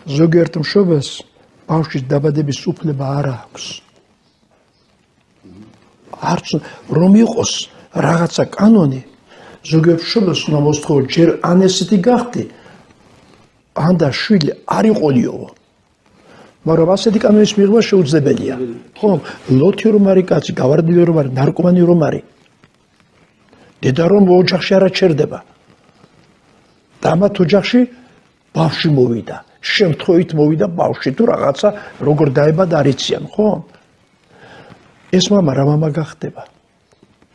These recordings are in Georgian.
ზოგიერთ მშობელს ბავშვის დაბადების უფლება არ აქვს. არც რომ იყოს რაღაცა კანონი, ზოგიერთ მშობელს უნდა მოსთხოვო ჯერ ან ესეთი გახდი, ან და შვილი არ იყოლიო. მაგრამ ასეთი კანონის მიღება შეუძლებელია. ხო, ლოთი რომ არის კაცი, გავარდნილი რომ არის, ნარკომანი რომ არის. დედა რომ ოჯახში არ აჩერდება. და მათ ოჯახში ბავშვი მოვიდა. შემთხვევით მოვიდა ბავშვი თუ რაღაცა როგორ დაებად არ იციან, ხო? ეს მამა რა მამა გახდება?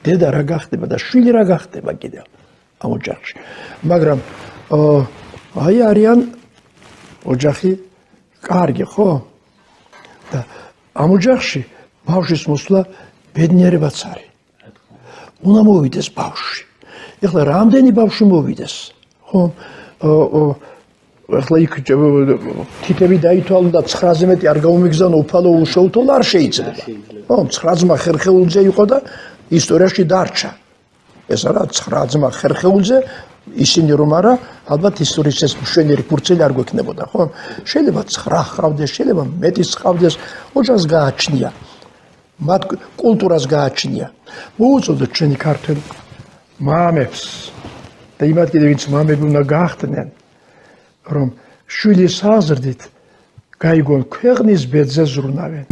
დედა რა გახდება და შვილი რა გახდება კიდევ ამ ოჯახში. მაგრამ აი არიან ოჯახი კარგი, ხო? და ამ ოჯახში ბავშვის მოსვლა ბედნიერებაც არის. უნდა მოვიდეს ბავშვი. ეხლა რამდენი ბავშვი მოვიდეს, ხო? ეხლა იქ თითები დაითვალა და 9-ზე მეტი არ გაუმიგზავნა უფალო უშეუთვალა არ შეიძლება. ხო, 9 ძმა ხერხეულზე იყო და ისტორიაში დარჩა. ეს არა 9 ძმა ხერხეულზე ისინი რომ არა, ალბათ ისტორიის ეს მშვენიერი ფურცელი არ გვექნებოდა, ხო? შეიძლება 9 ჰყავდეს, შეიძლება მეტიც ჰყავდეს, ოჯახს გააჩნია. მათ კულტურას გააჩნია. მოუწოდოთ ჩვენი ქართველ მამებს და იმათ კიდევ ვინც მამები უნდა გახდნენ, რომ შვილის აზრდით გაიგონ ქვეყნის ბედზე ზრუნავენ.